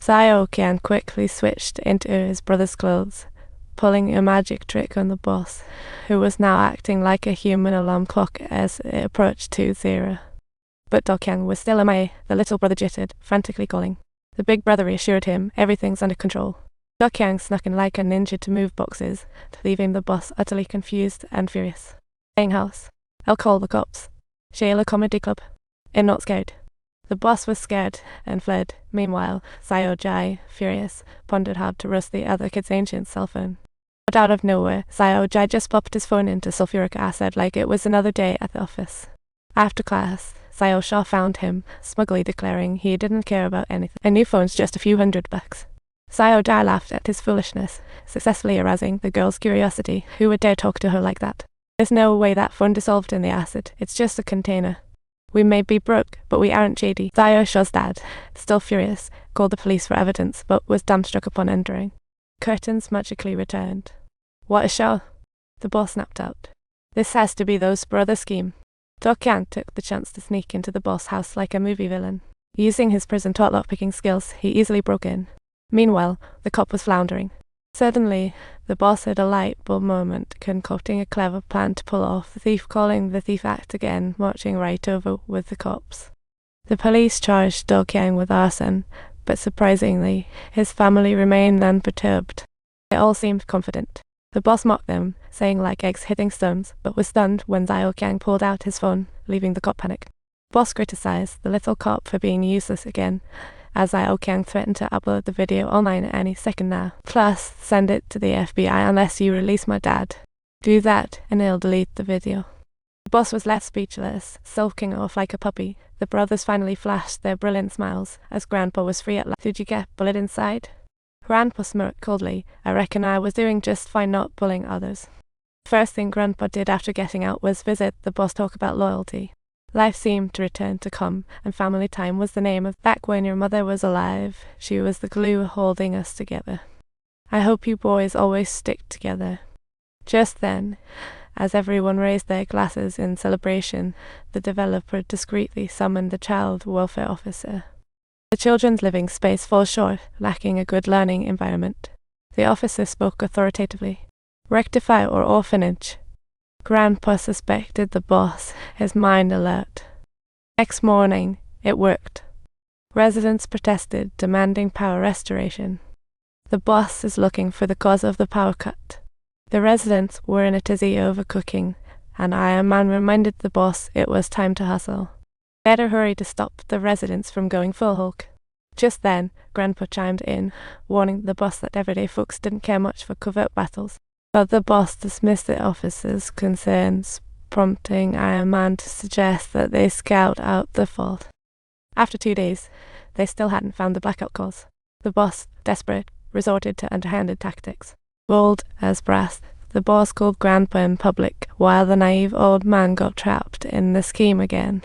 Xiaoqiang quickly switched into his brother's clothes, pulling a magic trick on the boss, who was now acting like a human alarm clock as it approached 2-0. But Xiaoqiang was still MIA. The little brother jittered, frantically calling. The big brother reassured him everything's under control. Xiaoqiang snuck in like a ninja to move boxes, leaving the boss utterly confused and furious. Playing house. I'll call the cops. Shayla Comedy Club. And not scared. The boss was scared and fled. Meanwhile, Xiaoqiang, furious, pondered how to roast the other kid's ancient cell phone. But out of nowhere, Xiaoqiang just popped his phone into sulfuric acid like it was another day at the office. After class, Xiaoqiang found him, smugly declaring he didn't care about anything. A new phone's just a few $100. Xiaoqiang laughed at his foolishness, successfully arousing the girl's curiosity. Who would dare talk to her like that? There's no way that phone dissolved in the acid. It's just a container. We may be broke, but we aren't shady. Xiaoqiang's dad, still furious, called the police for evidence, but was dumbstruck upon entering. Curtains magically returned. What a show! The boss snapped out. This has to be those brothers' scheme. Xiaoqiang took the chance to sneak into the boss' house like a movie villain. Using his prison taught lockpicking skills, he easily broke in. Meanwhile, the cop was floundering. Suddenly, the boss had a light bulb moment, concocting a clever plan to pull off the thief, calling the thief act again, marching right over with the cops. The police charged Xiaoqiang with arson, but surprisingly, his family remained unperturbed. They all seemed confident. The boss mocked them, saying like eggs hitting stones, but was stunned when Xiaoqiang pulled out his phone, leaving the cop panic. The boss criticized the little cop for being useless again, as Xiaoqiang threatened to upload the video online any second now. Plus, send it to the FBI unless you release my dad. Do that, and he'll delete the video. The boss was left speechless, sulking off like a puppy. The brothers finally flashed their brilliant smiles, as Grandpa was free at last. Did you get bullet inside? Grandpa smirked coldly. I reckon I was doing just fine not bullying others. The first thing Grandpa did after getting out was visit the boss, talk about loyalty. Life seemed to return to calm, and family time was the name of back when your mother was alive. She was the glue holding us together. I hope you boys always stick together. Just then, as everyone raised their glasses in celebration, the developer discreetly summoned the child welfare officer. The children's living space falls short, lacking a good learning environment. The officer spoke authoritatively. Rectify or orphanage. Grandpa suspected the boss, his mind alert. Next morning, it worked. Residents protested, demanding power restoration. The boss is looking for the cause of the power cut. The residents were in a tizzy over cooking, and Iron Man reminded the boss it was time to hustle. Better hurry to stop the residents from going full Hulk. Just then, Grandpa chimed in, warning the boss that everyday folks didn't care much for covert battles. But the boss dismissed the officer's concerns, prompting Iron Man to suggest that they scout out the fault. After 2 days, they still hadn't found the blackout cause. The boss, desperate, resorted to underhanded tactics. Bold as brass, the boss called Grandpa in public, while the naive old man got trapped in the scheme again.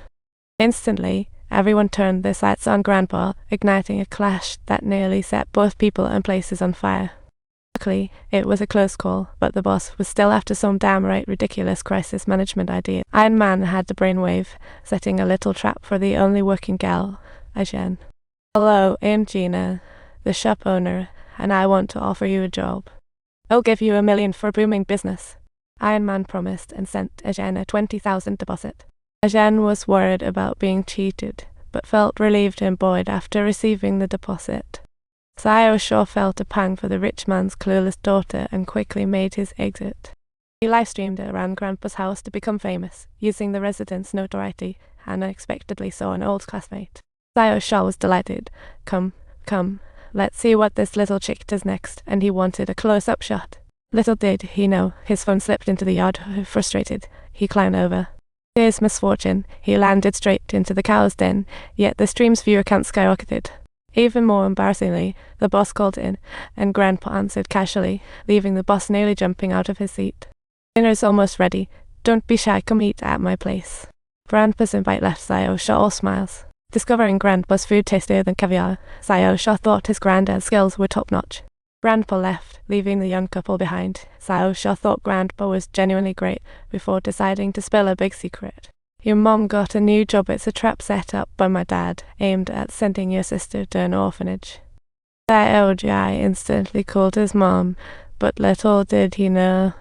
Instantly, everyone turned their sights on Grandpa, igniting a clash that nearly set both people and places on fire. Luckily, it was a close call, but the boss was still after some damn right ridiculous crisis management idea. Iron Man had the brainwave, setting a little trap for the only working gal, Xiaoqiang. Hello, I'm Gina, the shop owner, and I want to offer you a job. I'll give you $1 million for booming business. Iron Man promised and sent Xiaoqiang a $20,000 deposit. Xiaoqiang was worried about being cheated, but felt relieved and buoyed after receiving the deposit. Xiaoqiang felt a pang for the rich man's clueless daughter and quickly made his exit. He live-streamed around Grandpa's house to become famous, using the residents' notoriety, and unexpectedly saw an old classmate. Xiaoqiang was delighted. Come, let's see what this little chick does next, and he wanted a close-up shot. Little did he know, his phone slipped into the yard. Frustrated, he climbed over. To his misfortune, he landed straight into the cow's den, yet the stream's viewer count skyrocketed. Even more embarrassingly, the boss called in, and Grandpa answered casually, leaving the boss nearly jumping out of his seat. Dinner's almost ready. Don't be shy, come eat at my place. Grandpa's invite left Xiaoqiang all smiles. Discovering Grandpa's food tastier than caviar, Xiaoqiang thought his granddad's skills were top-notch. Grandpa left, leaving the young couple behind. Xiaoqiang thought Grandpa was genuinely great before deciding to spill a big secret. Your mom got a new job. It's a trap set up by my dad, aimed at sending your sister to an orphanage. Xiaoqiang instantly called his mom, but little did he know.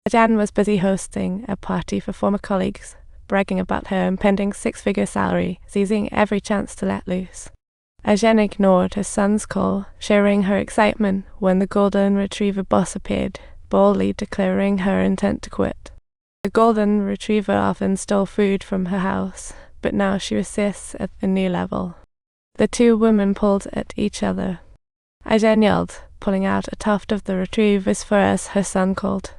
Jan was busy hosting a party for former colleagues, bragging about her impending 6-figure salary, seizing every chance to let loose. Jen ignored her son's call, sharing her excitement when the golden retriever boss appeared, boldly declaring her intent to quit. The golden retriever often stole food from her house, but now she resists at a new level. The two women pulled at each other. Jen yelled, pulling out a tuft of the retriever's fur as her son called.